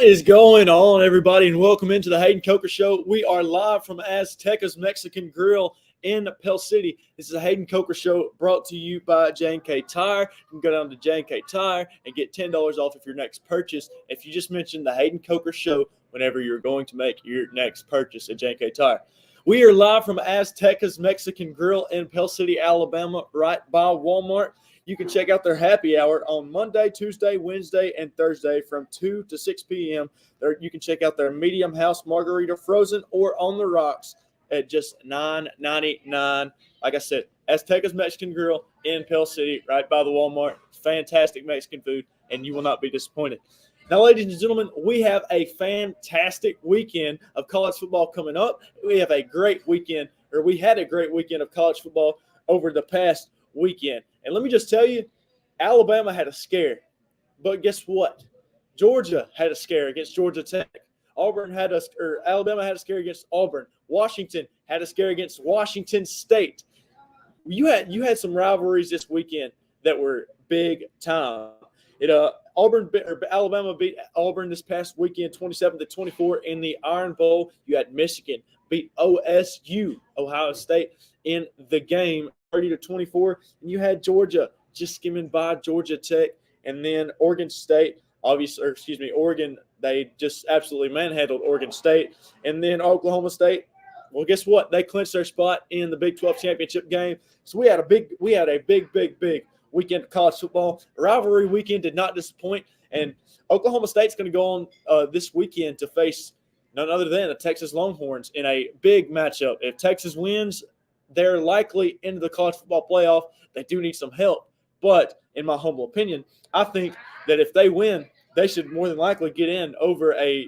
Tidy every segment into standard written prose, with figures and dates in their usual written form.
is going on, everybody, and welcome into the Hayden Coker Show. We are live from Aztecas Mexican Grill in Pell City. This is the Hayden Coker Show brought to you by J&K Tire. You can go down to J&K Tire and get $10 off of your next purchase if you just mention the Hayden Coker Show whenever you're going to make your next purchase at J&K Tire. We are live from Aztecas Mexican Grill in Pell City, Alabama, right by Walmart. You can check out their happy hour on Monday, Tuesday, Wednesday, and Thursday from 2 to 6 p.m. You can check out their medium house margarita frozen or on the rocks at just $9.99. Like I said, Aztecas Mexican Grill in Pell City, right by the Walmart. Fantastic Mexican food, and you will not be disappointed. Now, ladies and gentlemen, we have a fantastic weekend of college football coming up. We had a great weekend of college football over the past weekend. And let me just tell you, Alabama had a scare. But guess what? Georgia had a scare against Georgia Tech. Alabama had a scare against Auburn. Washington had a scare against Washington State. You had some rivalries this weekend that were big time. Alabama beat Auburn this past weekend 27-24 in the Iron Bowl. You had Michigan beat OSU, Ohio State, in the game 30-24, and you had Georgia just skimming by Georgia Tech, and then Oregon, they just absolutely manhandled Oregon State, and then Oklahoma State. Well, guess what? They clinched their spot in the Big 12 championship game. So we had a big weekend of college football. Rivalry weekend did not disappoint, and Oklahoma State's going to go on this weekend to face none other than the Texas Longhorns in a big matchup. If Texas wins, they're likely into the college football playoff. They do need some help. But in my humble opinion, I think that if they win, they should more than likely get in over I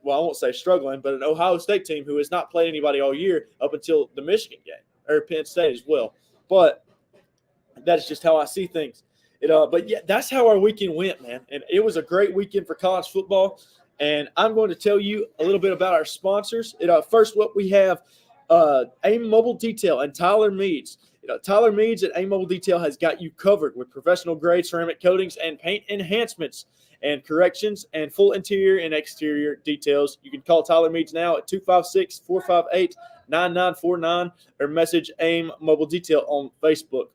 won't say struggling, but an Ohio State team who has not played anybody all year up until the Michigan game, or Penn State as well. But that's just how I see things. But yeah, that's how our weekend went, man. And it was a great weekend for college football. And I'm going to tell you a little bit about our sponsors. First, what we have, AIM Mobile Detail and Tyler Meads. Tyler Meads at AIM Mobile Detail has got you covered with professional grade ceramic coatings and paint enhancements and corrections and full interior and exterior details. You can call Tyler Meads now at 256-458-9949 or message AIM Mobile Detail on Facebook.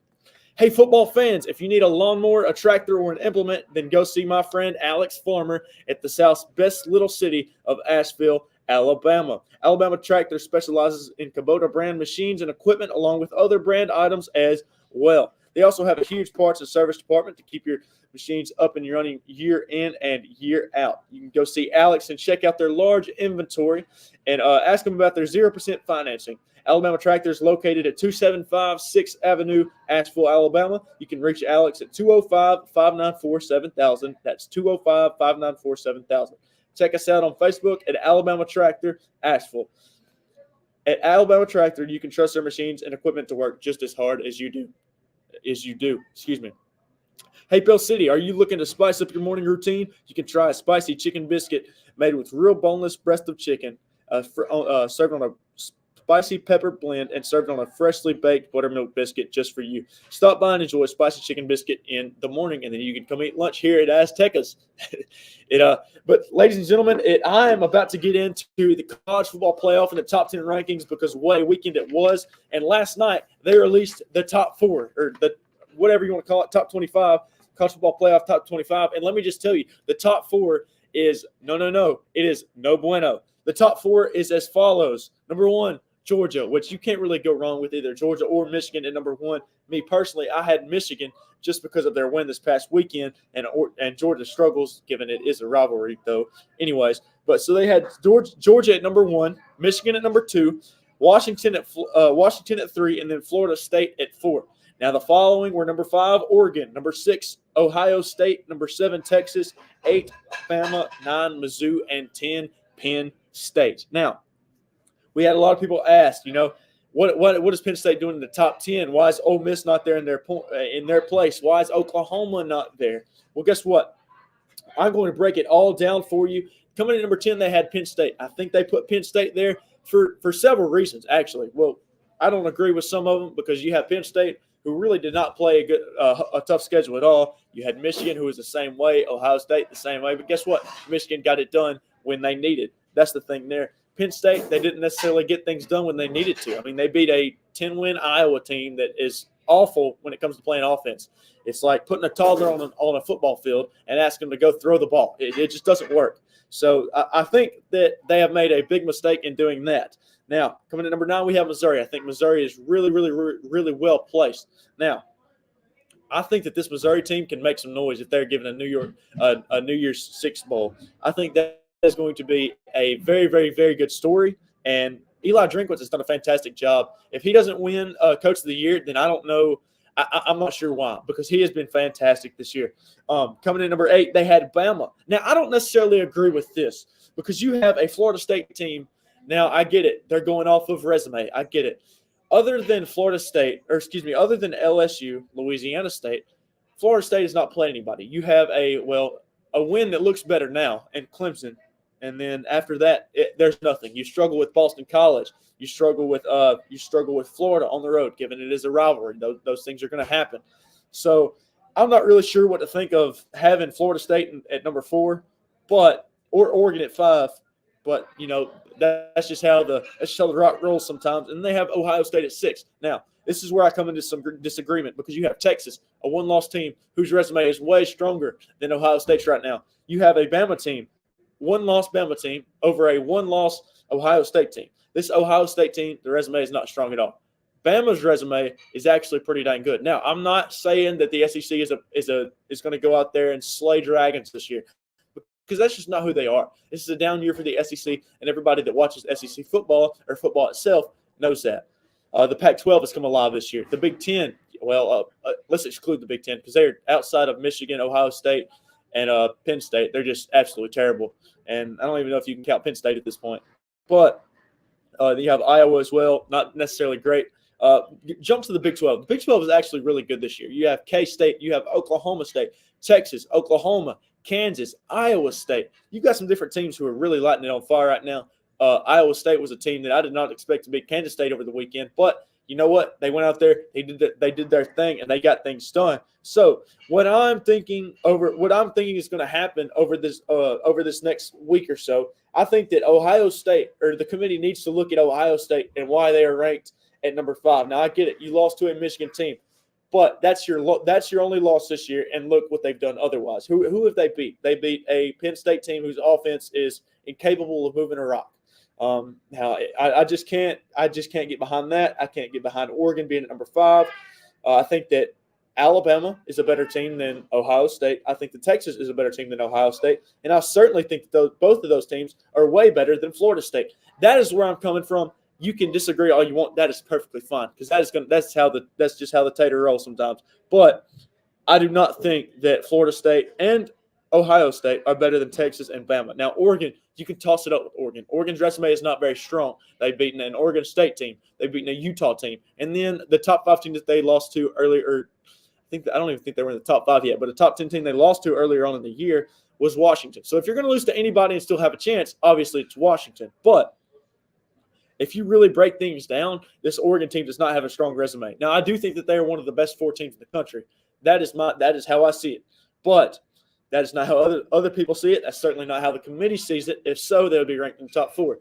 Hey, football fans, if you need a lawnmower, a tractor, or an implement, then go see my friend Alex Farmer at the South's best little city of Asheville, Alabama. Alabama Tractor specializes in Kubota brand machines and equipment along with other brand items as well. They also have a huge parts and service department to keep your machines up and running year in and year out. You can go see Alex and check out their large inventory and ask them about their 0% financing. Alabama Tractor is located at 275 6th Avenue, Asheville, Alabama. You can reach Alex at 205-594-7000. That's 205-594-7000. Check us out on Facebook at Alabama Tractor, Asheville. At Alabama Tractor, you can trust their machines and equipment to work just as hard as you do. Hey, Pell City, are you looking to spice up your morning routine? You can try a spicy chicken biscuit made with real boneless breast of chicken, served on a spicy pepper blend and served on a freshly baked buttermilk biscuit just for you. Stop by and enjoy a spicy chicken biscuit in the morning, and then you can come eat lunch here at Aztecas. But ladies and gentlemen, I am about to get into the college football playoff and the top 10 rankings because what a weekend it was. And last night they released the top 4, or the whatever you want to call it, top 25, college football playoff top 25. And let me just tell you, the top 4 is it is no bueno. The top 4 is as follows. Number 1, Georgia, which you can't really go wrong with either Georgia or Michigan at number 1. Me personally, I had Michigan just because of their win this past weekend, and Georgia struggles, given it is a rivalry, though. Anyways, but so they had Georgia at number 1, Michigan at number 2, Washington at 3, and then Florida State at 4. Now the following were number 5, Oregon, number 6, Ohio State, number 7, Texas, 8, Alabama, 9, Mizzou, and 10, Penn State. Now, we had a lot of people ask, what is Penn State doing in the top 10? Why is Ole Miss not there in their place? Why is Oklahoma not there? Well, guess what? I'm going to break it all down for you. Coming in number 10, they had Penn State. I think they put Penn State there for several reasons, actually. Well, I don't agree with some of them because you have Penn State, who really did not play a tough schedule at all. You had Michigan, who was the same way, Ohio State the same way. But guess what? Michigan got it done when they needed. That's the thing there. Penn State, they didn't necessarily get things done when they needed to. I mean, they beat a 10-win Iowa team that is awful when it comes to playing offense. It's like putting a toddler on a football field and asking them to go throw the ball. It just doesn't work. So I think that they have made a big mistake in doing that. Now, coming to number 9, we have Missouri. I think Missouri is really, really, really, really well placed. Now, I think that this Missouri team can make some noise if they're given a New Year's Six bowl. I think that is going to be a very, very, very good story. And Eli Drinkwitz has done a fantastic job. If he doesn't win Coach of the Year, then I don't know. I'm not sure why, because he has been fantastic this year. Coming in number 8, they had Bama. Now, I don't necessarily agree with this because you have a Florida State team. Now, I get it. They're going off of resume. I get it. Other than other than LSU, Louisiana State, Florida State has not played anybody. You have a win that looks better now in Clemson. And then after that, there's nothing. You struggle with Boston College. You struggle with Florida on the road, given it is a rivalry. Those things are going to happen. So I'm not really sure what to think of having Florida State at number 4, or Oregon at 5. But that's just how the rock rolls sometimes. And they have Ohio State at 6. Now, this is where I come into some disagreement because you have Texas, a one-loss team whose resume is way stronger than Ohio State's right now. You have a Bama team, one-loss Bama team over a one-loss Ohio State team. This Ohio State team, the resume is not strong at all. Bama's resume is actually pretty dang good. Now, I'm not saying that the SEC is going to go out there and slay dragons this year, because that's just not who they are. This is a down year for the SEC, and everybody that watches SEC football or football itself knows that. The Pac-12 has come alive this year. The Big Ten, let's exclude the Big Ten because they're outside of Michigan, Ohio State, and Penn State. They're just absolutely terrible. And I don't even know if you can count Penn State at this point. But you have Iowa as well, not necessarily great. Jump to the Big 12. The Big 12 is actually really good this year. You have K-State, you have Oklahoma State, Texas, Oklahoma, Kansas, Iowa State. You've got some different teams who are really lighting it on fire right now. Iowa State was a team that I did not expect to beat Kansas State over the weekend, but you know what? They went out there, they did their thing, and they got things done. So what I'm thinking is going to happen over this next week or so, I think that Ohio State, or the committee, needs to look at Ohio State and why they are ranked at number 5. Now I get it, you lost to a Michigan team, but that's your only loss this year, and look what they've done otherwise. Who have they beat? They beat a Penn State team whose offense is incapable of moving a rock. Now I just can't get behind that. I can't get behind Oregon being at number 5. I think that Alabama is a better team than Ohio State. I think that Texas is a better team than Ohio State, and I certainly think that both of those teams are way better than Florida State. That is where I'm coming from. You can disagree all you want. That is perfectly fine because that's just how the tater rolls sometimes. But I do not think that Florida State and Ohio State are better than Texas and Bama. Now, Oregon, you can toss it up with Oregon. Oregon's resume is not very strong. They've beaten an Oregon State team. They've beaten a Utah team. And then the top 5 team that they lost to earlier, I don't even think they were in the top 5 yet, but a top 10 team they lost to earlier on in the year was Washington. So if you're going to lose to anybody and still have a chance, obviously it's Washington. But if you really break things down, this Oregon team does not have a strong resume. Now, I do think that they are one of the best 4 teams in the country. That is how I see it. But that is not how other people see it. That's certainly not how the committee sees it. If so, they'll be ranked in the top 4.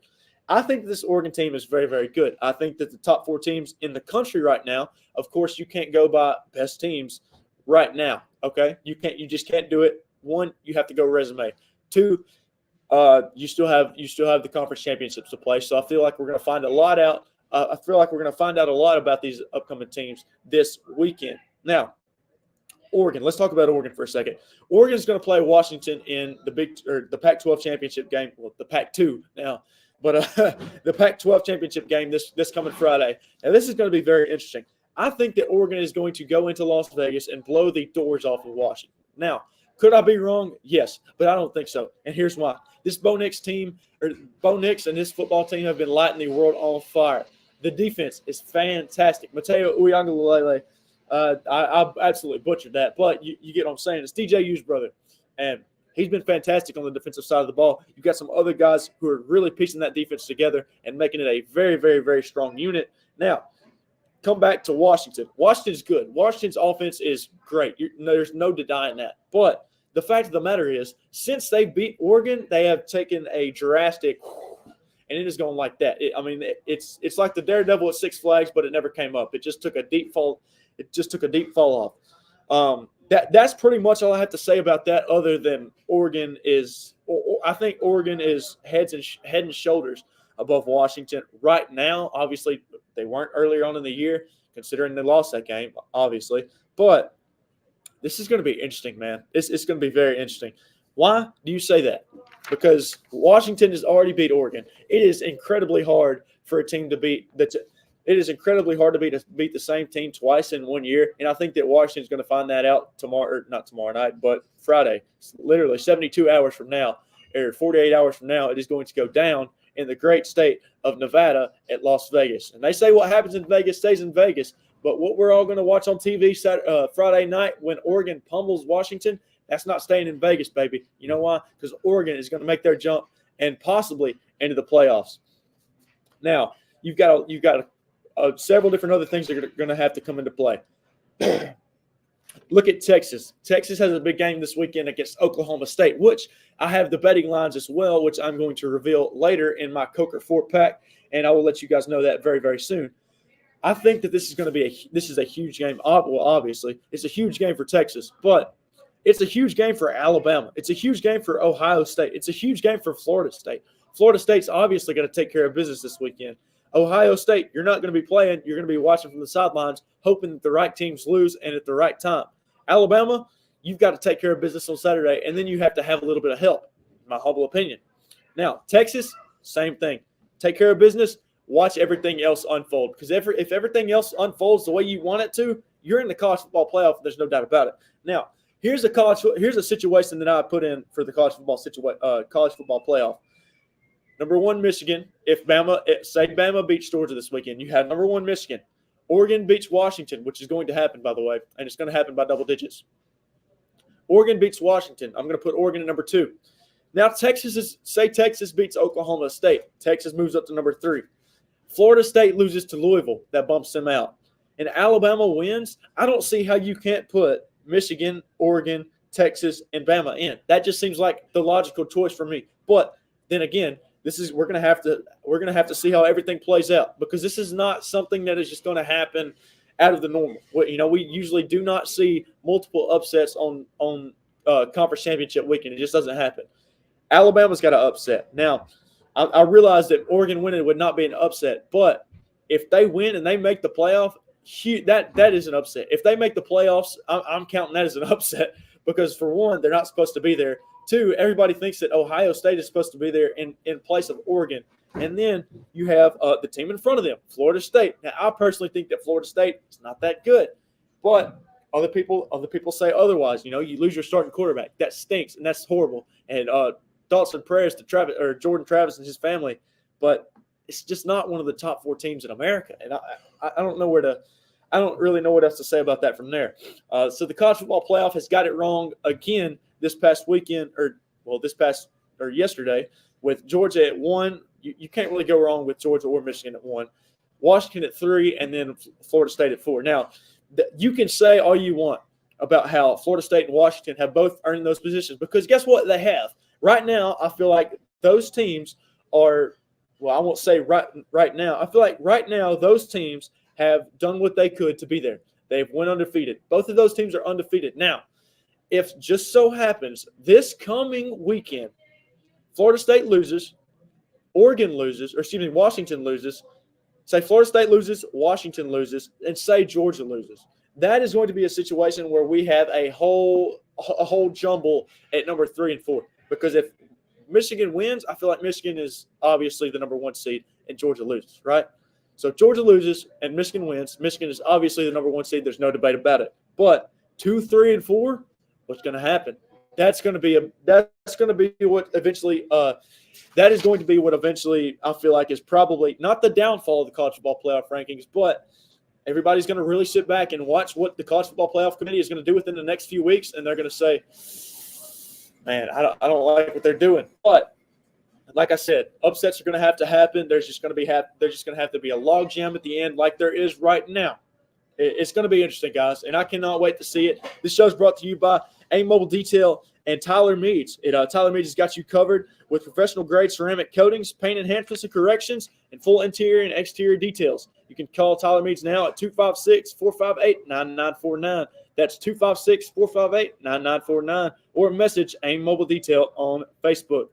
I think this Oregon team is very, very good. I think that the top 4 teams in the country right now, of course, you can't go by best teams right now, okay? You just can't do it. 1, you have to go resume. 2, you still have the conference championships to play. So I feel like we're going to find a lot out. I feel like we're going to find out a lot about these upcoming teams this weekend. Now, Oregon. Let's talk about Oregon for a second. Oregon is going to play Washington in the Pac-12 championship game. Well, the Pac-2 now, but the Pac-12 championship game this coming Friday. And this is going to be very interesting. I think that Oregon is going to go into Las Vegas and blow the doors off of Washington. Now, could I be wrong? Yes, but I don't think so. And here's why. This Bo Nix and his football team have been lighting the world on fire. The defense is fantastic. Mateo Uiagalelei. I absolutely butchered that, but you get what I'm saying. It's DJU's brother, and he's been fantastic on the defensive side of the ball. You've got some other guys who are really piecing that defense together and making it a very, very, very strong unit. Now, come back to Washington. Washington's good. Washington's offense is great. There's no denying that. But the fact of the matter is, since they beat Oregon, they have taken a drastic, and it is going like that. It's like the Daredevil at Six Flags, but it never came up. It just took a deep fall. It just took a deep fall off. That's pretty much all I have to say about that. Other than Oregon is, I think Oregon is head and shoulders above Washington right now. Obviously, they weren't earlier on in the year, considering they lost that game, obviously. But this is going to be interesting, man. It's going to be very interesting. Why do you say that? Because Washington has already beat Oregon. It is incredibly hard for a team to beat – it is incredibly hard to beat the same team twice in 1 year, and I think that Washington's going to find that out tomorrow, or not tomorrow night, but Friday. It's literally 72 hours from now, or 48 hours from now, it is going to go down in the great state of Nevada at Las Vegas. And they say what happens in Vegas stays in Vegas, but what we're all going to watch on TV Friday night when Oregon pummels Washington, that's not staying in Vegas, baby. You know why? Because Oregon is going to make their jump and possibly into the playoffs. Now, you've got several different other things that are going to have to come into play. Look at Texas. Texas has a big game this weekend against Oklahoma State, which I have the betting lines as well, which I'm going to reveal later in my Coker 4-pack, and I will let you guys know that very, very soon. I think that this is going to be a huge game. Well, obviously, it's a huge game for Texas, but it's a huge game for Alabama. It's a huge game for Ohio State. It's a huge game for Florida State. Florida State's obviously going to take care of business this weekend. Ohio State, you're not going to be playing. You're going to be watching from the sidelines, hoping that the right teams lose and at the right time. Alabama, you've got to take care of business on Saturday, and then you have to have a little bit of help, in my humble opinion. Now, Texas, same thing. Take care of business, watch everything else unfold. Because if everything else unfolds the way you want it to, you're in the college football playoff, there's no doubt about it. Now, here's a situation that I put in for the college football playoff. Number 1, Michigan. Say Bama beats Georgia this weekend, you have number 1 Michigan. Oregon beats Washington, which is going to happen, by the way, and it's going to happen by double digits. Oregon beats Washington. I'm going to put Oregon at number 2. Now, Texas beats Oklahoma State. Texas moves up to number 3. Florida State loses to Louisville. That bumps them out. And Alabama wins. I don't see how you can't put Michigan, Oregon, Texas, and Bama in. That just seems like the logical choice for me. But then again, we're gonna have to see how everything plays out, because this is not something that is just going to happen out of the normal. We usually do not see multiple upsets on conference championship weekend. It just doesn't happen. Alabama's got to upset. Now, I realize that Oregon winning would not be an upset, but if they win and they make the playoff, that is an upset. If they make the playoffs, I'm counting that as an upset, because for one, they're not supposed to be there. 2, everybody thinks that Ohio State is supposed to be there in place of Oregon. And then you have the team in front of them, Florida State. Now, I personally think that Florida State is not that good. But other people say otherwise. You lose your starting quarterback. That stinks, and that's horrible. And thoughts and prayers to Jordan Travis and his family. But it's just not one of the top 4 teams in America. And I don't really know what else to say about that from there. So the college football playoff has got it wrong again this past weekend, or yesterday, with Georgia at 1. You can't really go wrong with Georgia or Michigan at 1. Washington at 3, and then Florida State at 4. Now, you can say all you want about how Florida State and Washington have both earned those positions, because guess what? They have. Right now, I feel like those teams are – well, I won't say right now. I feel like right now those teams have done what they could to be there. They've went undefeated. Both of those teams are undefeated. Now, if just so happens this coming weekend Florida State loses, Washington loses, say Florida State loses, Washington loses, and say Georgia loses, that is going to be a situation where we have a whole jumble at number 3 and 4. Because if Michigan wins, I feel like Michigan is obviously the number 1 seed and Georgia loses, right? So if Georgia loses and Michigan wins, Michigan is obviously the number 1 seed. There's no debate about it. But 2, 3, and 4, what's going to happen? That is going to be what eventually I feel like is probably not the downfall of the college football playoff rankings, but everybody's going to really sit back and watch what the college football playoff committee is going to do within the next few weeks, and they're going to say, man, I don't like what they're doing. But like I said, upsets are going to happen. There's just going to have to be a log jam at the end, like there is right now. It's going to be interesting, guys, and I cannot wait to see it. This show is brought to you by AIM Mobile Detail and Tyler Meads. Tyler Meads has got you covered with professional-grade ceramic coatings, paint enhancements and corrections, and full interior and exterior details. You can call Tyler Meads now at 256-458-9949. That's 256-458-9949, or message AIM Mobile Detail on Facebook.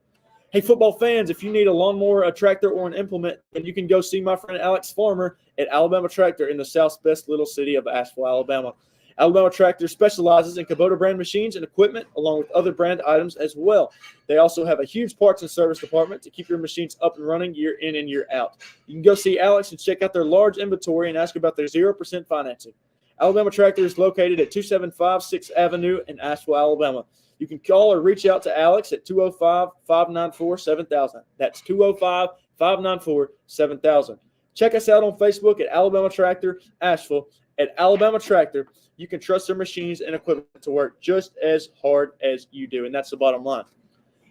Hey, football fans, if you need a lawnmower, a tractor, or an implement, then you can go see my friend Alex Farmer at Alabama Tractor in the South's best little city of Asheville, Alabama. Alabama Tractor specializes in Kubota brand machines and equipment, along with other brand items as well. They also have a huge parts and service department to keep your machines up and running year in and year out. You can go see Alex and check out their large inventory and ask about their 0% financing. Alabama Tractor is located at 275 6th Avenue in Asheville, Alabama. You can call or reach out to Alex at 205-594-7000. That's 205-594-7000. Check us out on Facebook at Alabama Tractor Asheville. At Alabama Tractor, you can trust their machines and equipment to work just as hard as you do, and that's the bottom line.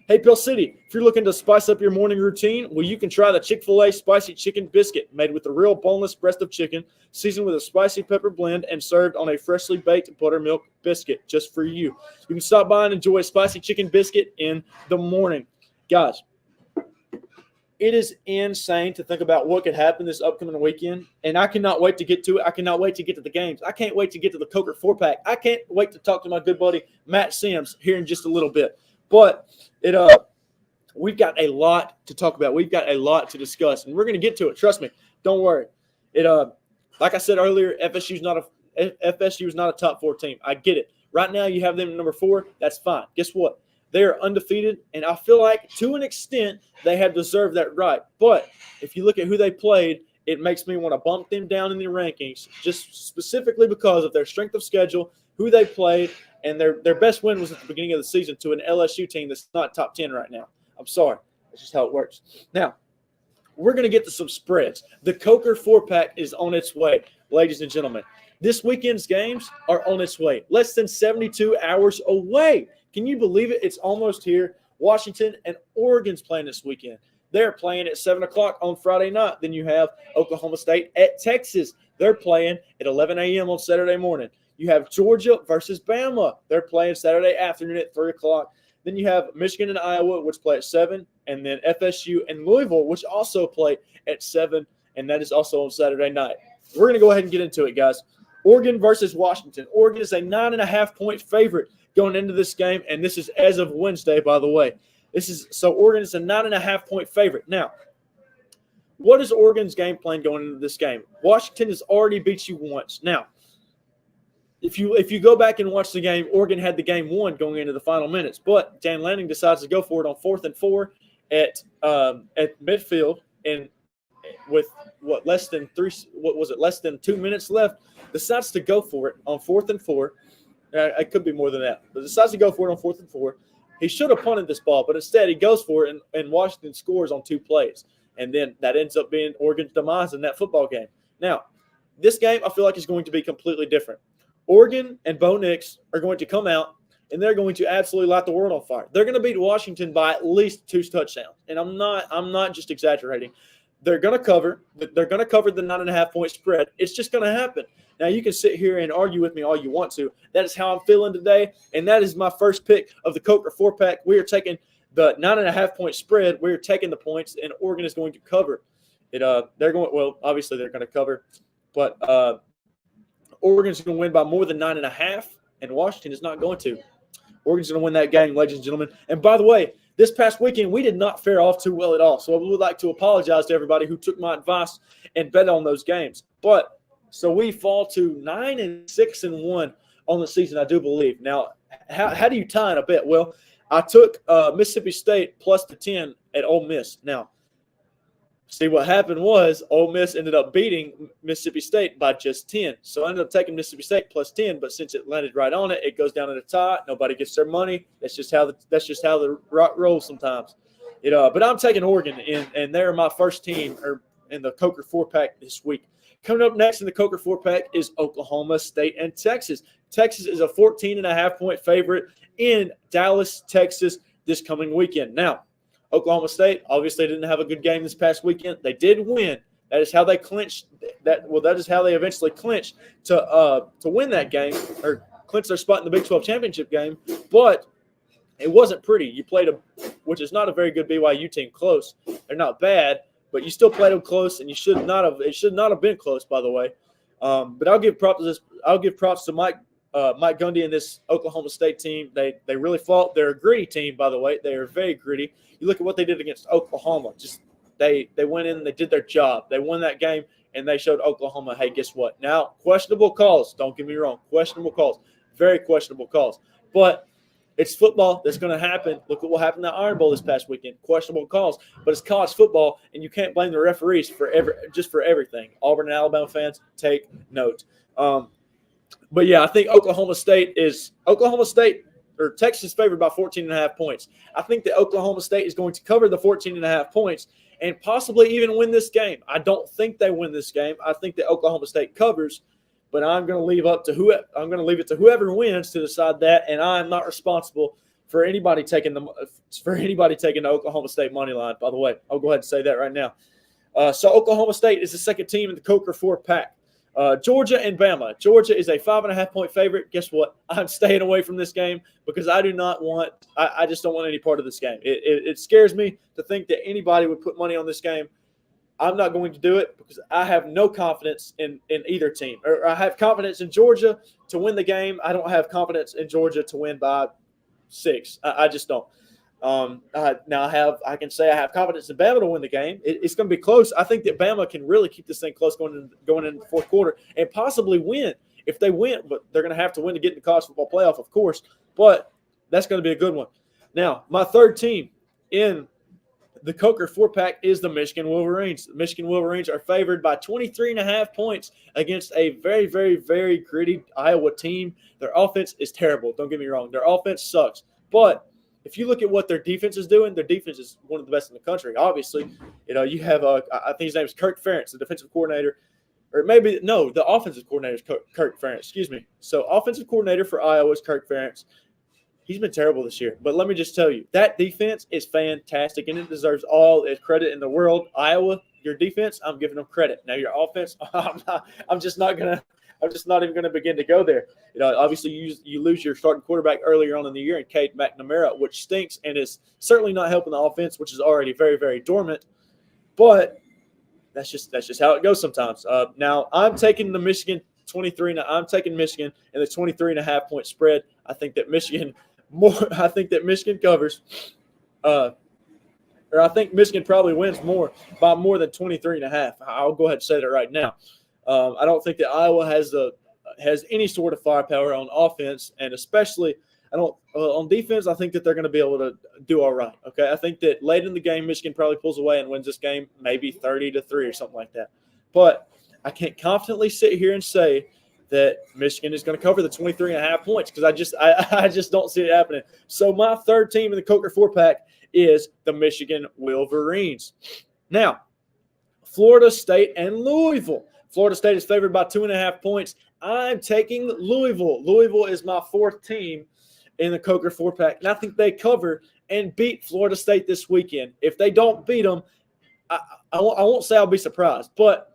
Hey, Pill City, if you're looking to spice up your morning routine, well, you can try the Chick-fil-A Spicy Chicken Biscuit, made with a real boneless breast of chicken, seasoned with a spicy pepper blend, and served on a freshly baked buttermilk biscuit just for you. You can stop by and enjoy a spicy chicken biscuit in the morning. Guys, it is insane to think about what could happen this upcoming weekend, and I cannot wait to get to it. I cannot wait to get to the games. I can't wait to get to the Coker 4-pack. I can't wait to talk to my good buddy Matt Sims here in just a little bit. But we've got a lot to talk about. We've got a lot to discuss, and we're going to get to it. Trust me. Don't worry. Like I said earlier, FSU is not a top 4 team. I get it. Right now, you have them at number 4. That's fine. Guess what? They are undefeated, and I feel like to an extent they have deserved that right. But if you look at who they played, it makes me want to bump them down in the rankings, just specifically because of their strength of schedule, who they played, and their best win was at the beginning of the season to an LSU team that's not top 10 right now. I'm sorry. That's just how it works. Now, we're going to get to some spreads. The Coker 4-pack is on its way, ladies and gentlemen. This weekend's games are on its way. Less than 72 hours away. Can you believe it? It's almost here. Washington and Oregon's playing this weekend. They're playing at 7 o'clock on Friday night. Then you have Oklahoma State at Texas. They're playing at 11 a.m. on Saturday morning. You have Georgia versus Bama. They're playing Saturday afternoon at 3 o'clock. Then you have Michigan and Iowa, which play at 7, and then FSU and Louisville, which also play at 7, and that is also on Saturday night. We're going to go ahead and get into it, guys. Oregon versus Washington. Oregon is a 9.5-point favorite going into this game, and this is as of Wednesday, by the way. Oregon is a 9.5-point favorite. Now, what is Oregon's game plan going into this game? Washington has already beat you once. Now, if you go back and watch the game, Oregon had the game won going into the final minutes, but Dan Lanning decides to go for it on 4th and 4 at midfield, and with less than 2 minutes left, decides to go for it on 4th and 4. It could be more than that, but decides to go for it on 4th and 4. He should have punted this ball, but instead he goes for it, and Washington scores on 2 plays, and then that ends up being Oregon's demise in that football game. Now, this game I feel like is going to be completely different. Oregon and Bo Nix are going to come out, and they're going to absolutely light the world on fire. They're going to beat Washington by at least 2 touchdowns, and I'm not just exaggerating. They're going to cover. They're going to cover the 9.5-point spread. It's just going to happen. Now, you can sit here and argue with me all you want to. That is how I'm feeling today, and that is my first pick of the Coker 4-pack. We are taking the 9.5-point spread. We are taking the points, and Oregon is going to cover it. Obviously they're going to cover, but Oregon's going to win by more than 9.5, and Washington is not going to. Oregon's going to win that game, ladies and gentlemen. And by the way, this past weekend, we did not fare off too well at all. So I would like to apologize to everybody who took my advice and bet on those games. So we fall to 9-6-1 on the season, I do believe. Now, how do you tie in a bet? Well, I took Mississippi State plus the 10 at Ole Miss. Now, see, what happened was Ole Miss ended up beating Mississippi State by just 10. So I ended up taking Mississippi State plus 10, but since it landed right on it, it goes down in a tie. Nobody gets their money. That's just how the rock rolls sometimes. But I'm taking Oregon, and they're my first team in the Coker 4-pack this week. Coming up next in the Coker 4-pack is Oklahoma State and Texas. Texas is a 14.5-point favorite in Dallas, Texas this coming weekend. Now, Oklahoma State obviously didn't have a good game this past weekend. They did win. That is how they clinched that. Well, that is how they eventually clinched to win that game or clinch their spot in the Big 12 championship game. But it wasn't pretty. You played which is not a very good BYU team, close. They're not bad, but you still played them close, and it should not have been close, by the way. But I'll give props to Mike Gundy and this Oklahoma State team. They really fought. They're a gritty team, by the way. They are very gritty. You look at what they did against Oklahoma. They went in, they did their job. They won that game, and they showed Oklahoma, hey, guess what? Now, questionable calls. Don't get me wrong. Questionable calls. Very questionable calls. But it's football. That's going to happen. Look at what happened at Iron Bowl this past weekend. Questionable calls. But it's college football, and you can't blame the referees for everything. Auburn and Alabama fans, take note. But, yeah, I think Oklahoma State or Texas favored by 14.5 points. I think that Oklahoma State is going to cover the 14.5 points and possibly even win this game. I don't think they win this game. I think that Oklahoma State covers, but I'm going to leave it to whoever wins to decide that, and I'm not responsible for anybody taking the Oklahoma State money line. By the way, I'll go ahead and say that right now. So Oklahoma State is the second team in the Coker 4-pack. Georgia and Bama. Georgia is a 5.5-point favorite. Guess what? I'm staying away from this game because I just don't want any part of this game. It scares me to think that anybody would put money on this game. I'm not going to do it because I have no confidence in either team. Or I have confidence in Georgia to win the game. I don't have confidence in Georgia to win by 6. I just don't. Now I can say I have confidence in Bama to win the game. It's going to be close. I think that Bama can really keep this thing close going into the fourth quarter and possibly win if they win. But they're going to have to win to get in the college football playoff, of course. But that's going to be a good one. Now, my third team in the Coker 4-pack is the Michigan Wolverines. The Michigan Wolverines are favored by 23.5 points against a very, very, very gritty Iowa team. Their offense is terrible. Don't get me wrong. Their offense sucks. But if you look at what their defense is doing, their defense is one of the best in the country. Obviously, you have I think his name is Kirk Ferentz, the defensive coordinator, or maybe no, the offensive coordinator is Kirk Ferentz. Excuse me. So offensive coordinator for Iowa is Kirk Ferentz. He's been terrible this year, but let me just tell you, that defense is fantastic, and it deserves all the credit in the world. Iowa, your defense, I'm giving them credit. Now your offense, I'm just not even going to begin to go there. Obviously you lose your starting quarterback earlier on in the year in Cade McNamara, which stinks and is certainly not helping the offense, which is already very, very dormant. But that's just how it goes sometimes. Now I'm taking the Michigan 23. Now I'm taking Michigan in the 23.5 point spread. I think that Michigan covers. Or I think Michigan probably wins by more than 23.5. I'll go ahead and say that right now. I don't think that Iowa has any sort of firepower on offense, and especially on defense. I think that they're going to be able to do all right. Okay, I think that late in the game, Michigan probably pulls away and wins this game, maybe 30-3 or something like that. But I can't confidently sit here and say that Michigan is going to cover the 23.5 points because I just don't see it happening. So my third team in the Coker 4-pack is the Michigan Wolverines. Now, Florida State and Louisville. Florida State is favored by 2.5 points. I'm taking Louisville. Louisville is my fourth team in the Coker 4-pack, and I think they cover and beat Florida State this weekend. If they don't beat them, I won't say I'll be surprised, but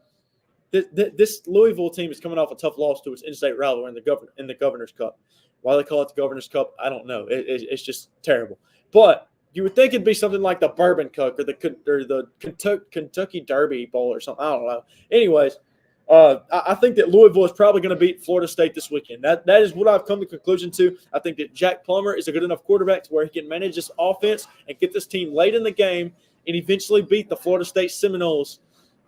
this Louisville team is coming off a tough loss to its in-state rival in the Governor's Cup. Why they call it the Governor's Cup, I don't know. It's just terrible. But you would think it'd be something like the Bourbon Cup or the Kentucky Derby Bowl or something. I don't know. Anyways, I think that Louisville is probably going to beat Florida State this weekend. That is what I've come to conclusion to. I think that Jack Plummer is a good enough quarterback to where he can manage this offense and get this team late in the game and eventually beat the Florida State Seminoles.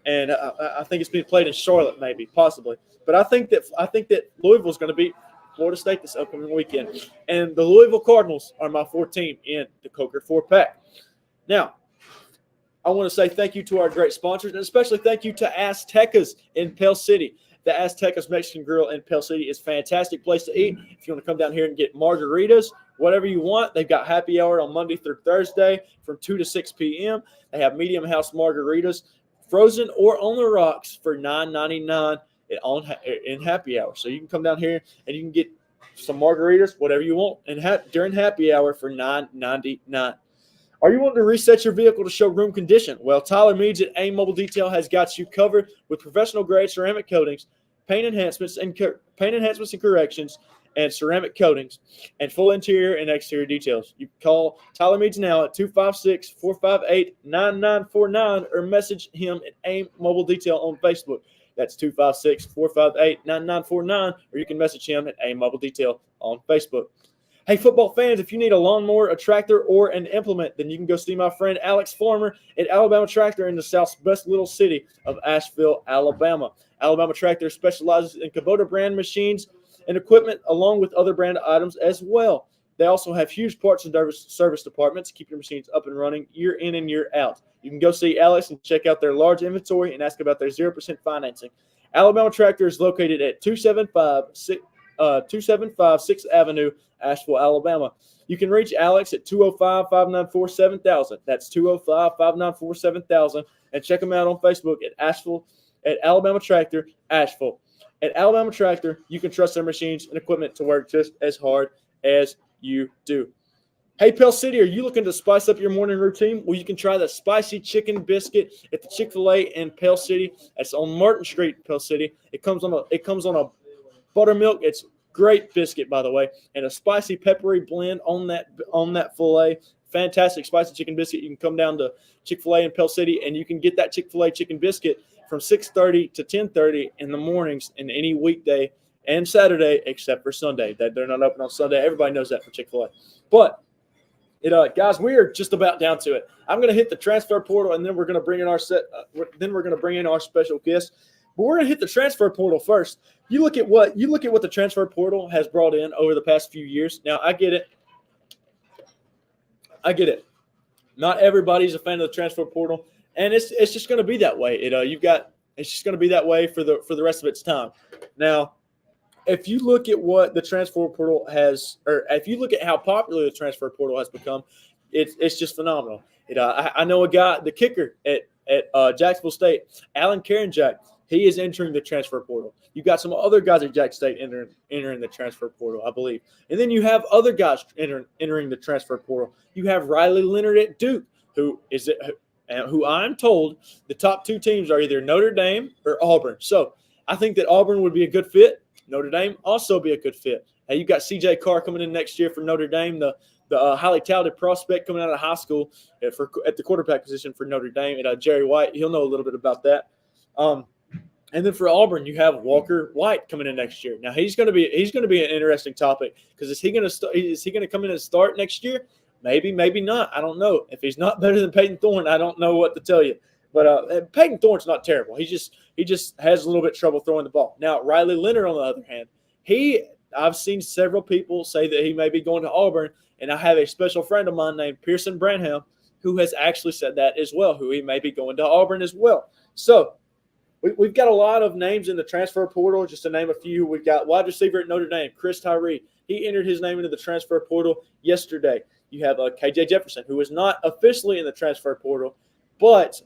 And I think it's being played in Charlotte, maybe, possibly. But I think that Louisville is going to beat Florida State this upcoming weekend. And the Louisville Cardinals are my fourth team in the Coker 4-pack. Now, I want to say thank you to our great sponsors, and especially thank you to Aztecas in Pell City. The Aztecas Mexican Grill in Pell City is a fantastic place to eat. If you want to come down here and get margaritas, whatever you want, they've got happy hour on Monday through Thursday from 2 to 6 p.m. They have medium house margaritas, frozen or on the rocks for $9.99 in happy hour. So you can come down here and you can get some margaritas, whatever you want, and during happy hour for $9.99. Are you wanting to reset your vehicle to show room condition? Well, Tyler Meads at AIM Mobile Detail has got you covered with professional grade ceramic coatings, paint enhancements and corrections, and ceramic coatings, and full interior and exterior details. You can call Tyler Meads now at 256-458-9949 or message him at AIM Mobile Detail on Facebook. That's 256-458-9949, or you can message him at AIM Mobile Detail on Facebook. Hey, football fans, if you need a lawnmower, a tractor, or an implement, then you can go see my friend Alex Farmer at Alabama Tractor in the South's best little city of Asheville, Alabama. Alabama Tractor specializes in Kubota brand machines and equipment along with other brand items as well. They also have huge parts and service departments to keep your machines up and running year in and year out. You can go see Alex and check out their large inventory and ask about their 0% financing. Alabama Tractor is located at 275 6th Avenue, Asheville, Alabama. You can reach Alex at 205-594-7000. That's 205-594-7000. And check them out on Facebook at Alabama Tractor, Asheville. At Alabama Tractor, you can trust their machines and equipment to work just as hard as you do. Hey, Pell City, are you looking to spice up your morning routine? Well, you can try the spicy chicken biscuit at the Chick-fil-A in Pell City. It's on Martin Street, Pell City. It comes on a buttermilk. It's great biscuit, by the way, and a spicy peppery blend on that fillet. Fantastic spicy chicken biscuit. You can come down to Chick-fil-A in Pell City, and you can get that Chick-fil-A chicken biscuit from 6:30 to 10:30 in the mornings in any weekday and Saturday except for Sunday. That they're not open on Sunday. Everybody knows that for Chick-fil-A. But guys, we are just about down to it. I'm going to hit the transfer portal, and then we're going to bring in our special guest. But we're going to hit the transfer portal first. You look at what the transfer portal has brought in over the past few years. Now, I get it. Not everybody's a fan of the transfer portal, and it's just going to be that way. It's just going to be that way for the rest of its time. Now, if you look at what the transfer portal has, or if you look at how popular the transfer portal has become, it's just phenomenal. I know a guy, the kicker at Jacksonville State, Alan Karenjack. He is entering the transfer portal. You got some other guys at Jack State entering the transfer portal, I believe. And then you have other guys entering the transfer portal. You have Riley Leonard at Duke, who I'm told the top two teams are either Notre Dame or Auburn. So I think that Auburn would be a good fit. Notre Dame also be a good fit. Now you got C.J. Carr coming in next year for Notre Dame, the highly touted prospect coming out of high school at the quarterback position for Notre Dame. And Jerry White, he'll know a little bit about that. And then for Auburn, you have Walker White coming in next year. Now he's going to be an interesting topic because is he going to come in and start next year? Maybe, maybe not. I don't know. If he's not better than Peyton Thorne, I don't know what to tell you. But Peyton Thorne's not terrible. He just has a little bit of trouble throwing the ball. Now Riley Leonard, on the other hand, I've seen several people say that he may be going to Auburn, and I have a special friend of mine named Pearson Branham who has actually said that as well, who he may be going to Auburn as well. So we've got a lot of names in the transfer portal. Just to name a few, we've got wide receiver at Notre Dame, Chris Tyree. He entered his name into the transfer portal yesterday. You have KJ Jefferson, who is not officially in the transfer portal, but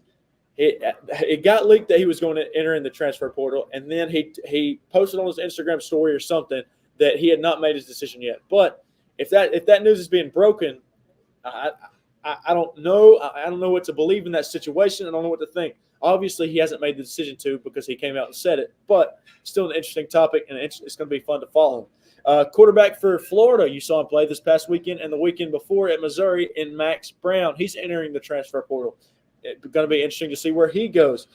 it got leaked that he was going to enter in the transfer portal, and then he posted on his Instagram story or something that he had not made his decision yet. But if that news is being broken, I don't know. I don't know what to believe in that situation. I don't know what to think. Obviously, he hasn't made the decision to because he came out and said it, but still an interesting topic, and it's going to be fun to follow. Quarterback for Florida, you saw him play this past weekend and the weekend before at Missouri in Max Brown. He's entering the transfer portal. It's going to be interesting to see where he goes.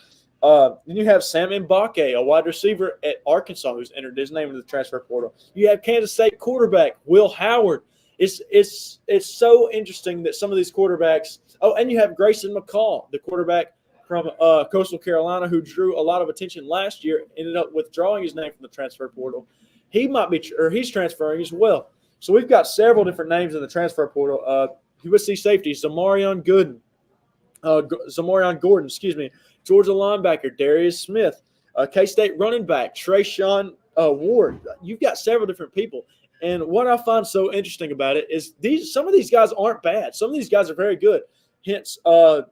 Then you have Sam Mbake, a wide receiver at Arkansas, who's entered his name into the transfer portal. You have Kansas State quarterback Will Howard. It's so interesting that some of these quarterbacks – oh, and you have Grayson McCall, the quarterback from Coastal Carolina, who drew a lot of attention last year, ended up withdrawing his name from the transfer portal. He's transferring as well. So we've got several different names in the transfer portal. USC safety, Zamarion Gordon, Georgia linebacker Darius Smith, K-State running back Trayshawn Ward. You've got several different people. And what I find so interesting about it is some of these guys aren't bad. Some of these guys are very good. Hence, when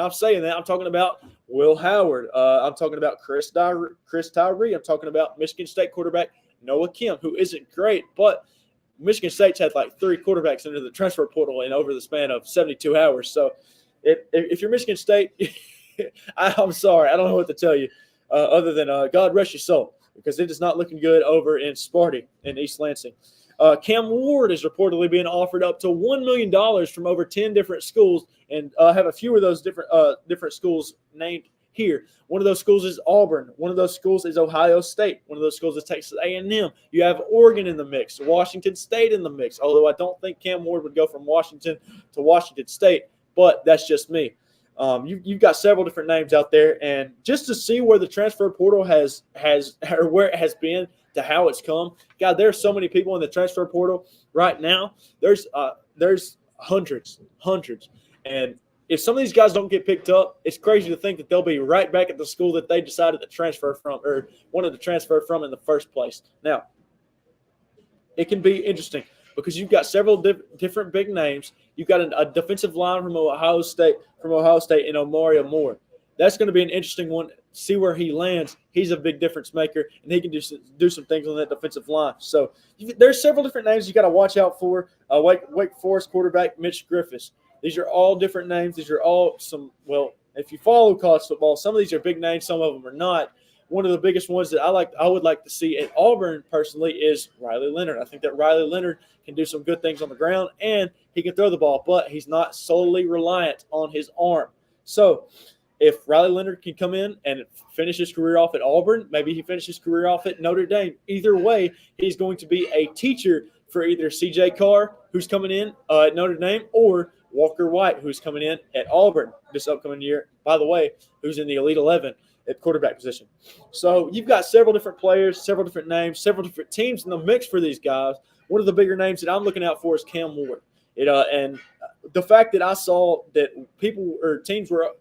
I'm saying that, I'm talking about Will Howard. I'm talking about Chris Tyree. I'm talking about Michigan State quarterback Noah Kim, who isn't great, but Michigan State's had like 3 quarterbacks into the transfer portal in over the span of 72 hours. So if you're Michigan State, I'm sorry. I don't know what to tell you other than God rest your soul, because it is not looking good over in Sparty in East Lansing. Cam Ward is reportedly being offered up to $1 million from over 10 different schools, and have a few of those different schools named here. One of those schools is Auburn. One of those schools is Ohio State. One of those schools is Texas A&M. You have Oregon in the mix, Washington State in the mix, although I don't think Cam Ward would go from Washington to Washington State, but that's just me. You've got several different names out there, and just to see where the transfer portal has or where it has been to how it's come, God, there's so many people in the transfer portal right now. There's hundreds, and if some of these guys don't get picked up, it's crazy to think that they'll be right back at the school that they decided to transfer from or wanted to transfer from in the first place. Now, it can be interesting because you've got several different big names. You've got a defensive line from Ohio State in Omari Moore. That's going to be an interesting one. See where he lands. He's a big difference maker, and he can do some things on that defensive line. So there's several different names you got to watch out for. Wake Forest quarterback Mitch Griffiths. These are all different names. These are all if you follow college football, some of these are big names, some of them are not. One of the biggest ones that I would like to see at Auburn personally is Riley Leonard. I think that Riley Leonard can do some good things on the ground, and he can throw the ball, but he's not solely reliant on his arm. So if Riley Leonard can come in and finish his career off at Auburn, maybe he finishes his career off at Notre Dame. Either way, he's going to be a teacher for either C.J. Carr, who's coming in at Notre Dame, or Walker White, who's coming in at Auburn this upcoming year, by the way, who's in the Elite 11 at quarterback position. So you've got several different players, several different names, several different teams in the mix for these guys. One of the bigger names that I'm looking out for is Cam Ward. And the fact that I saw that people or teams or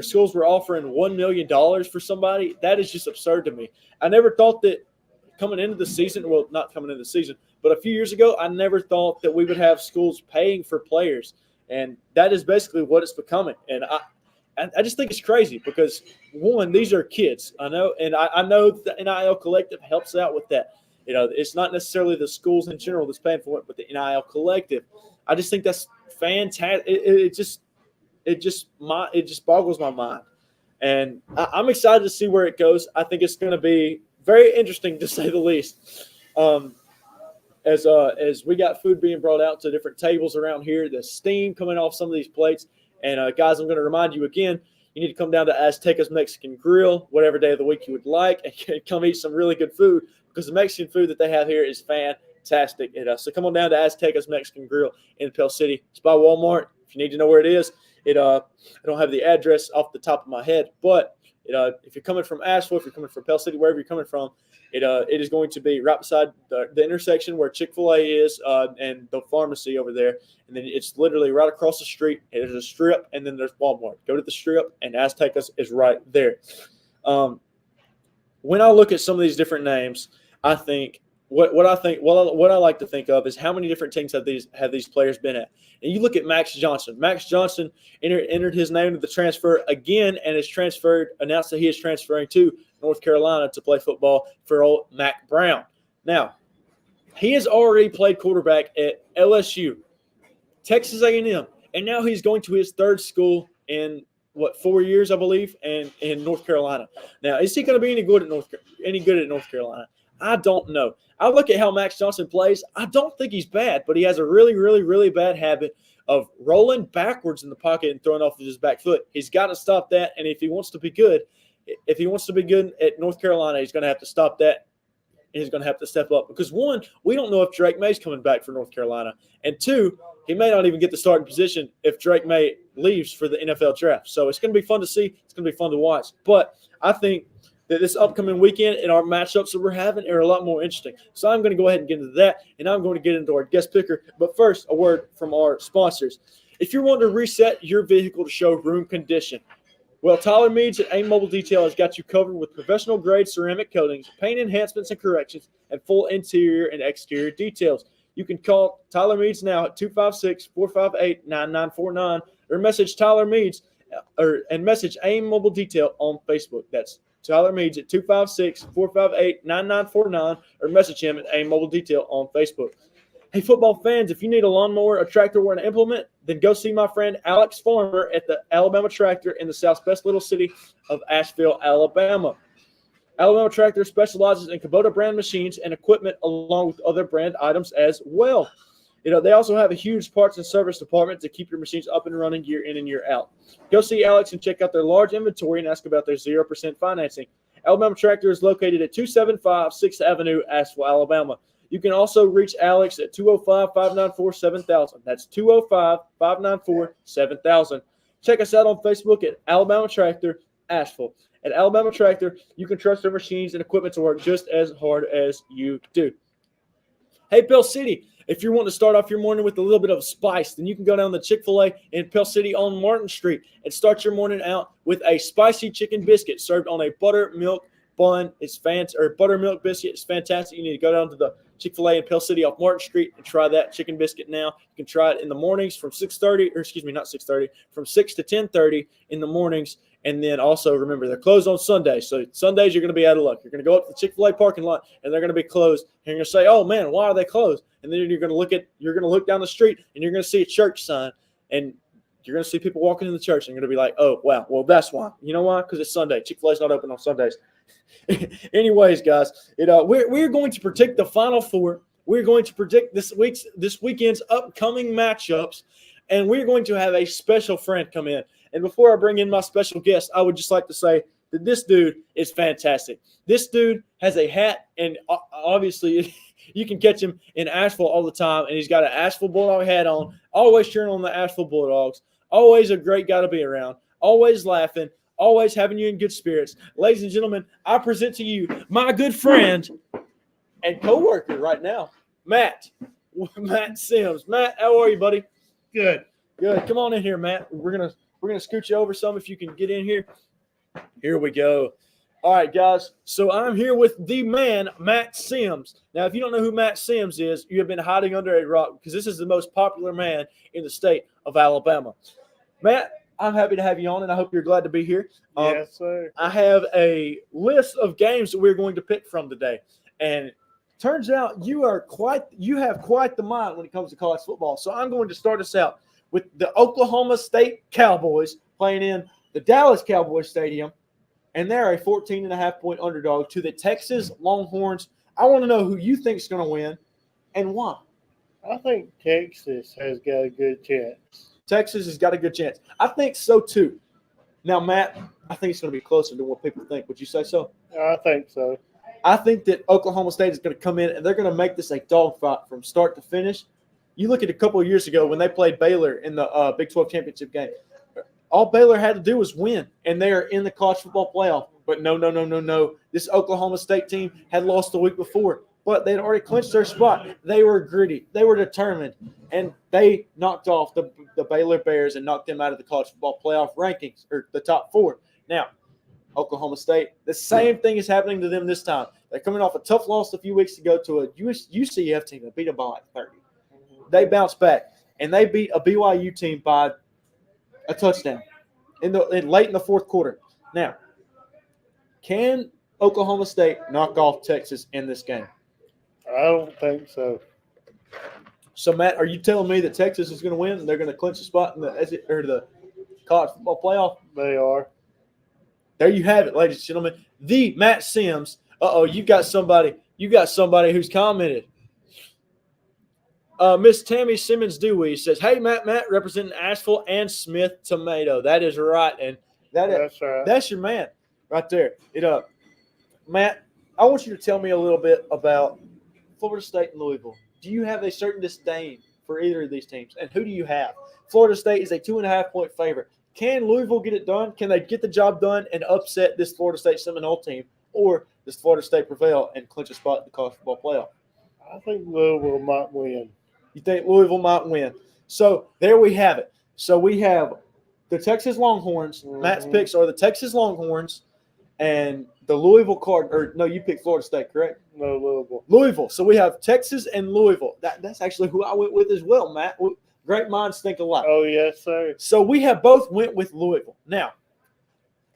schools were offering $1 million for somebody, that is just absurd to me. I never thought that coming into the season, well, not coming into the season, but a few years ago, I never thought that we would have schools paying for players. And that is basically what it's becoming. And I just think it's crazy because, one, these are kids. I know, and I know the NIL Collective helps out with that. It's not necessarily the schools in general that's paying for it, but the NIL Collective. I just think that's fantastic. It just boggles my mind. And I'm excited to see where it goes. I think it's going to be very interesting, to say the least. As we got food being brought out to different tables around here, the steam coming off some of these plates. And, guys, I'm going to remind you again, you need to come down to Aztecas Mexican Grill, whatever day of the week you would like, and come eat some really good food because the Mexican food that they have here is fantastic. So come on down to Aztecas Mexican Grill in Pell City. It's by Walmart. If you need to know where it is, I don't have the address off the top of my head, but if you're coming from Asheville, if you're coming from Pell City, wherever you're coming from, it is going to be right beside the intersection where Chick-fil-A is and the pharmacy over there. And then it's literally right across the street. There's a strip, and then there's Walmart. Go to the strip, and Aztecas is right there. When I look at some of these different names, I think what I like to think of is how many different teams have these players been at. And you look at Max Johnson. Max Johnson entered his name to the transfer again and announced that he is transferring to North Carolina to play football for old Mac Brown. Now, he has already played quarterback at LSU, Texas A&M, and now he's going to his third school in 4 years, I believe, and in North Carolina. Now, is he going to be any good at North Carolina? I don't know. I look at how Max Johnson plays. I don't think he's bad, but he has a really, really, really bad habit of rolling backwards in the pocket and throwing off with his back foot. He's got to stop that, and if he wants to be good at North Carolina, he's going to have to stop that, and he's going to have to step up. Because, one, we don't know if Drake May's coming back for North Carolina, and two, he may not even get the starting position if Drake May leaves for the NFL draft. So it's going to be fun to see. It's going to be fun to watch. But I think that this upcoming weekend and our matchups that we're having are a lot more interesting. So I'm going to go ahead and get into that, and I'm going to get into our guest picker. But first, a word from our sponsors. If you're wanting to reset your vehicle to show room condition, well, Tyler Meads at AIM Mobile Detail has got you covered with professional-grade ceramic coatings, paint enhancements and corrections, and full interior and exterior details. You can call Tyler Meads now at 256-458-9949 or message Tyler Meads and message AIM Mobile Detail on Facebook. That's Tyler Meads at 256-458-9949 or message him at AIM Mobile Detail on Facebook. Hey, football fans, if you need a lawnmower, a tractor, or an implement, then go see my friend Alex Farmer at the Alabama Tractor in the South's best little city of Asheville, Alabama. Alabama Tractor specializes in Kubota brand machines and equipment along with other brand items as well. They also have a huge parts and service department to keep your machines up and running year in and year out. Go see Alex and check out their large inventory and ask about their 0% financing. Alabama Tractor is located at 275 6th Avenue, Asheville, Alabama. You can also reach Alex at 205-594-7000. That's 205-594-7000. Check us out on Facebook at Alabama Tractor, Asheville. At Alabama Tractor, you can trust their machines and equipment to work just as hard as you do. Hey, Pell City, if you're wanting to start off your morning with a little bit of spice, then you can go down to Chick-fil-A in Pell City on Martin Street and start your morning out with a spicy chicken biscuit served on a buttermilk bun. It's fancy, or buttermilk biscuit. It's fantastic. You need to go down to the Chick-fil-A in Pell City off Martin Street and try that chicken biscuit now. You can try it in the mornings from from 6 to 10:30 in the mornings. And then also remember, they're closed on Sundays. So Sundays, you're going to be out of luck. You're going to go up to the Chick-fil-A parking lot, and they're going to be closed. And you're going to say, "Oh man, why are they closed?" And then you're going to look down the street, and you're going to see a church sign, and you're going to see people walking in the church, and you're going to be like, "Oh wow, well that's why." You know why? Because it's Sunday. Chick-fil-A's not open on Sundays. Anyways, guys, we're going to predict the Final Four. We're going to predict this weekend's upcoming matchups, and we're going to have a special friend come in. And before I bring in my special guest, I would just like to say that this dude is fantastic. This dude has a hat, and obviously you can catch him in Asheville all the time, and he's got an Asheville Bulldog hat on, always cheering on the Asheville Bulldogs, always a great guy to be around, always laughing, always having you in good spirits. Ladies and gentlemen, I present to you my good friend and co-worker right now, Matt Sims. Matt, how are you, buddy? Good. Come on in here, Matt. We're gonna scoot you over some if you can get in here. Here we go. All right, guys. So I'm here with the man, Matt Sims. Now, if you don't know who Matt Sims is, you have been hiding under a rock because this is the most popular man in the state of Alabama. Matt, I'm happy to have you on, and I hope you're glad to be here. Yes, sir. I have a list of games that we're going to pick from today, and turns out you have quite the mind when it comes to college football. So I'm going to start us out with the Oklahoma State Cowboys playing in the Dallas Cowboys Stadium, and they're a 14.5-point underdog to the Texas Longhorns. I want to know who you think is going to win and why. I think Texas has got a good chance. Texas has got a good chance. I think so, too. Now, Matt, I think it's going to be closer than what people think. Would you say so? I think so. I think that Oklahoma State is going to come in, and they're going to make this a dogfight from start to finish. You look at a couple of years ago when they played Baylor in the Big 12 championship game. All Baylor had to do was win, and they are in the college football playoff. But no. This Oklahoma State team had lost the week before, but they had already clinched their spot. They were gritty. They were determined, and they knocked off the Baylor Bears and knocked them out of the college football playoff rankings, or the top four. Now, Oklahoma State, the same thing is happening to them this time. They're coming off a tough loss a few weeks ago to a UCF team that beat them by like 30. They bounced back, and they beat a BYU team by a touchdown late in the fourth quarter. Now, can Oklahoma State knock off Texas in this game? I don't think so. So, Matt, are you telling me that Texas is going to win and they're going to clinch a spot in the college football playoff? They are. There you have it, ladies and gentlemen. The Matt Sims. You got somebody who's commented. Miss Tammy Simmons Dewey says, "Hey, Matt, representing Asheville and Smith Tomato." That is right, and That's right. That's your man right there. Matt, I want you to tell me a little bit about Florida State and Louisville. Do you have a certain disdain for either of these teams, and who do you have? Florida State is a 2.5-point favorite. Can Louisville get it done? Can they get the job done and upset this Florida State Seminole team, or does Florida State prevail and clinch a spot in the college football playoff? I think Louisville might win. You think Louisville might win? So there we have it. So we have the Texas Longhorns. Mm-hmm. Matt's picks are the Texas Longhorns and the Louisville Cardinals. No, you picked Florida State, correct? No, Louisville. Louisville. So we have Texas and Louisville. That's actually who I went with as well, Matt. Great minds think alike. Oh, yes, sir. So we have both went with Louisville. Now,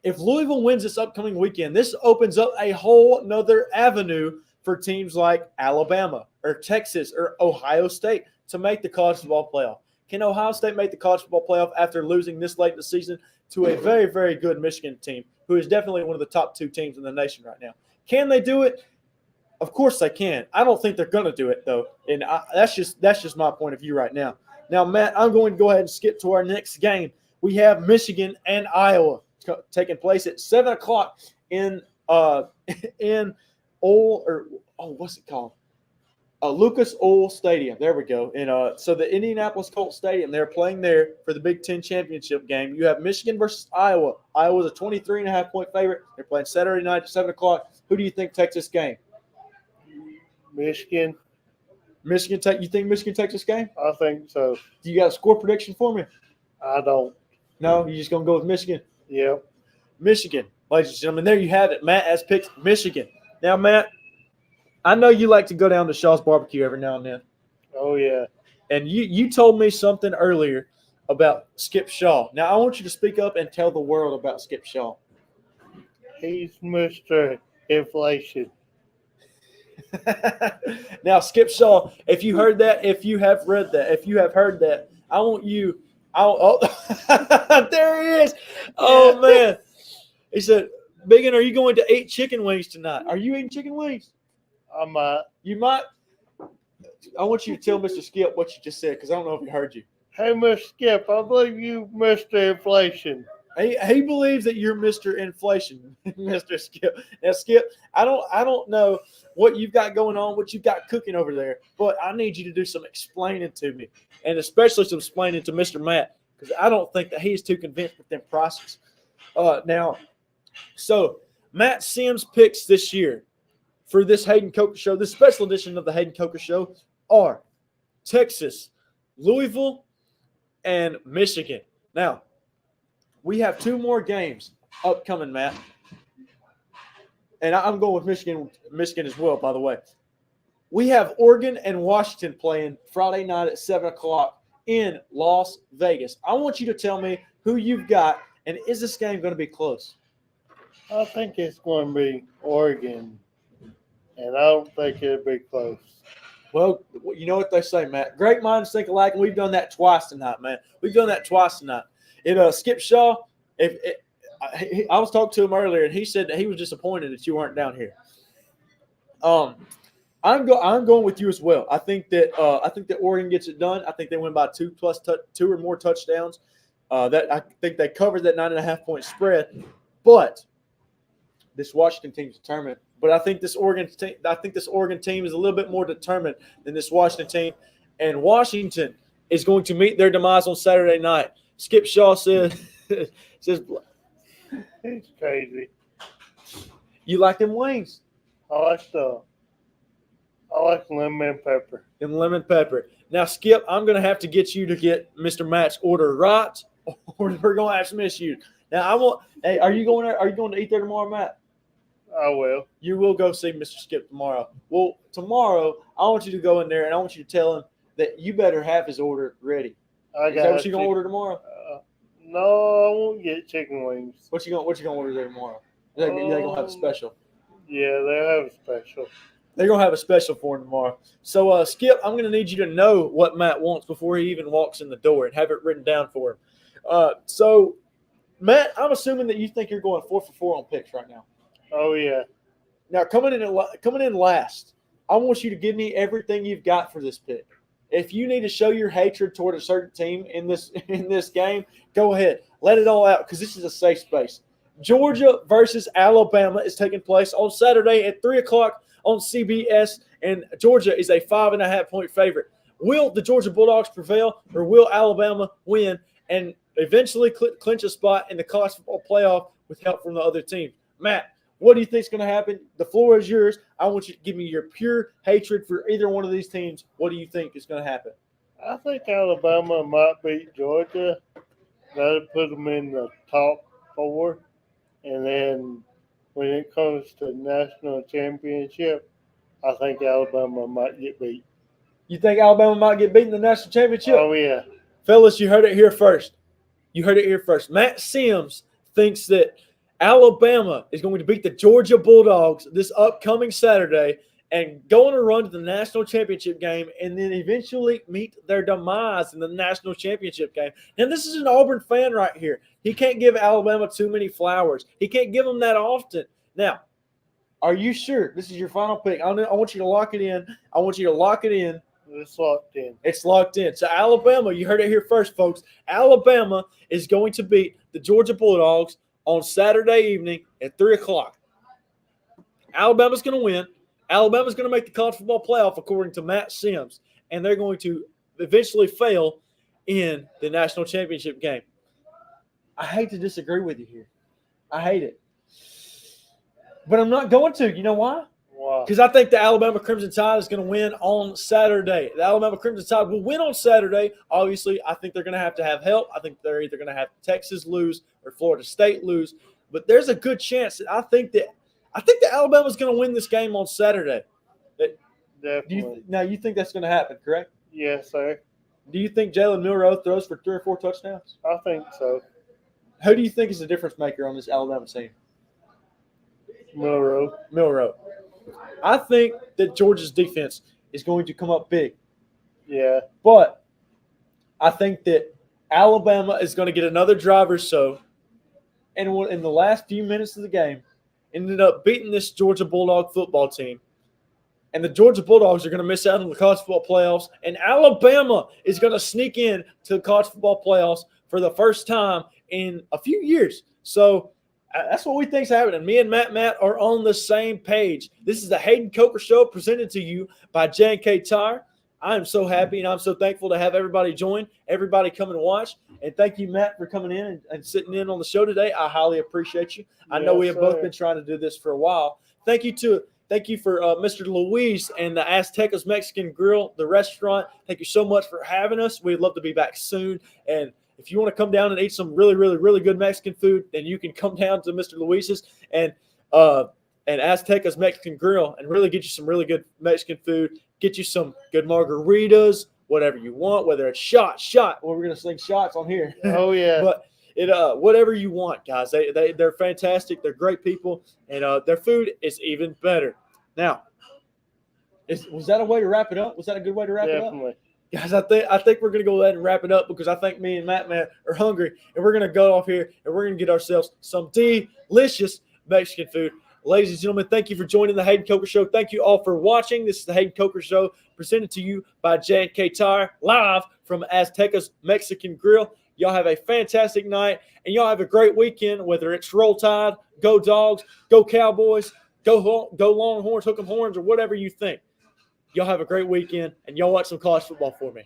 if Louisville wins this upcoming weekend, this opens up a whole nother avenue for teams like Alabama or Texas or Ohio State to make the college football playoff? Can Ohio State make the college football playoff after losing this late in the season to a very, very good Michigan team, who is definitely one of the top 2 teams in the nation right now? Can they do it? Of course they can. I don't think they're going to do it, though, and that's just my point of view right now. Now, Matt, I'm going to go ahead and skip to our next game. We have Michigan and Iowa taking place at 7 o'clock in what's it called? Lucas Oil Stadium. There we go. And so the Indianapolis Colts Stadium, they're playing there for the Big Ten championship game. You have Michigan versus Iowa. Iowa's a 23.5-point favorite. They're playing Saturday night at 7 o'clock. Who do you think takes this game? Michigan. You think Michigan takes this game? I think so. Do you got a score prediction for me? I don't. No? You're just going to go with Michigan? Yep. Michigan. Ladies and gentlemen, there you have it. Matt has picked Michigan. Now, Matt, I know you like to go down to Shaw's Barbecue every now and then. Oh, yeah. And you told me something earlier about Skip Shaw. Now, I want you to speak up and tell the world about Skip Shaw. He's Mr. Inflation. Now, Skip Shaw, if you heard that, if you have read that, if you have heard that, I want you – there he is. Oh, man. He said, Biggin, are you going to eat chicken wings tonight? Are you eating chicken wings? I might. You might. I want you to tell Mr. Skip what you just said because I don't know if he heard you. Hey, Mr. Skip, I believe you Mr. Inflation. He believes that you're Mr. Inflation, Mr. Skip. Now, Skip, I don't know what you've got going on, what you've got cooking over there, but I need you to do some explaining to me, and especially some explaining to Mr. Matt, because I don't think that he's too convinced with them prices. Now, so Matt Sims' picks this year for this Hayden Coker Show, this special edition of the Hayden Coker Show, are Texas, Louisville, and Michigan. Now, we have 2 more games upcoming, Matt. And I'm going with Michigan as well, by the way. We have Oregon and Washington playing Friday night at 7 o'clock in Las Vegas. I want you to tell me who you've got, and is this game going to be close? I think it's going to be Oregon, and I don't think it'll be close. Well, you know what they say, Matt. Great minds think alike, and we've done that twice tonight, man. We've done that twice tonight. Skip Shaw, I was talking to him earlier, and he said that he was disappointed that you weren't down here. I'm going with you as well. I think that Oregon gets it done. I think they win by 2 or more touchdowns. I think they covered that 9.5-point spread. But this Washington team's determined. But I think this Oregon team is a little bit more determined than this Washington team, and Washington is going to meet their demise on Saturday night. Skip Shaw says, It's crazy. You like them wings? I like lemon pepper. And lemon pepper. Now, Skip, I'm going to have to get you to get Mr. Matt's order right, or we're going to have some issues. Now, hey, are you going to eat there tomorrow, Matt? I will. You will go see Mr. Skip tomorrow. Well, tomorrow, I want you to go in there, and I want you to tell him that you better have his order ready. Is that what you're going to order tomorrow? No, I won't get chicken wings. What you gonna order there tomorrow? They're gonna have a special. Yeah, they'll have a special. They're gonna have a special for him tomorrow. So, Skip, I'm gonna need you to know what Matt wants before he even walks in the door and have it written down for him. So, Matt, I'm assuming that you think you're going 4 for 4 on picks right now. Oh yeah. Now, coming in last, I want you to give me everything you've got for this pick. If you need to show your hatred toward a certain team in this game, go ahead. Let it all out because this is a safe space. Georgia versus Alabama is taking place on Saturday at 3 o'clock on CBS, and Georgia is a 5.5-point favorite. Will the Georgia Bulldogs prevail, or will Alabama win and eventually clinch a spot in the college football playoff with help from the other team? Matt, what do you think is going to happen? The floor is yours. I want you to give me your pure hatred for either one of these teams. What do you think is going to happen? I think Alabama might beat Georgia. That'll put them in the top 4. And then when it comes to national championship, I think Alabama might get beat. You think Alabama might get beat in the national championship? Oh, yeah. Fellas, you heard it here first. Matt Sims thinks that Alabama is going to beat the Georgia Bulldogs this upcoming Saturday, and go on a run to the national championship game and then eventually meet their demise in the national championship game. Now, this is an Auburn fan right here. He can't give Alabama too many flowers. He can't give them that often. Now, are you sure this is your final pick? I want you to lock it in. I want you to lock it in. It's locked in. It's locked in. So Alabama, you heard it here first, folks. Alabama is going to beat the Georgia Bulldogs on Saturday evening at 3 o'clock. Alabama's going to win. Alabama's going to make the college football playoff, according to Matt Sims, and they're going to eventually fail in the national championship game. I hate to disagree with you here. I hate it. But I'm not going to. You know why? Wow. Because I think the Alabama Crimson Tide is going to win on Saturday. The Alabama Crimson Tide will win on Saturday. Obviously, I think they're going to have help. I think they're either going to have Texas lose or Florida State lose. But there's a good chance that I think that Alabama's going to win this game on Saturday. Definitely. You think that's going to happen, correct? Yes, sir. Do you think Jalen Milroe throws for 3 or 4 touchdowns? I think so. Who do you think is the difference maker on this Alabama team? Milroe. I think that Georgia's defense is going to come up big. Yeah. But I think that Alabama is going to get another drive or so, and in the last few minutes of the game, ended up beating this Georgia Bulldog football team. And the Georgia Bulldogs are going to miss out on the college football playoffs. And Alabama is going to sneak in to the college football playoffs for the first time in a few years. So that's what we think is happening. Me and Matt are on the same page. This is the Hayden Coker Show presented to you by J&K Tire. I am so happy and I'm so thankful to have everybody join, everybody come and watch. And thank you, Matt, for coming in and sitting in on the show today. I highly appreciate you. I know we have both been trying to do this for a while. Thank you for Mr. Luis and the Aztecas Mexican Grill, the restaurant. Thank you so much for having us. We'd love to be back soon. And if you want to come down and eat some really, really, really good Mexican food, then you can come down to Mr. Luis's and Aztecas Mexican Grill and really get you some really good Mexican food. Get you some good margaritas, whatever you want, whether it's shot. Well, we're going to sling shots on here. Oh, yeah. But whatever you want, guys. They're fantastic. They're great people, and their food is even better. Now, was that a way to wrap it up? Was that a good way to wrap it up? Definitely. Guys, I think we're going to go ahead and wrap it up because I think me and Matt are hungry, and we're going to go off here, and we're going to get ourselves some delicious Mexican food. Ladies and gentlemen, thank you for joining the Hayden Coker Show. Thank you all for watching. This is the Hayden Coker Show presented to you by J&K Tire, live from Aztecas Mexican Grill. Y'all have a fantastic night, and y'all have a great weekend, whether it's Roll Tide, Go Dogs, Go Cowboys, Go Longhorns, Hook 'em Horns, or whatever you think. Y'all have a great weekend, and y'all watch some college football for me.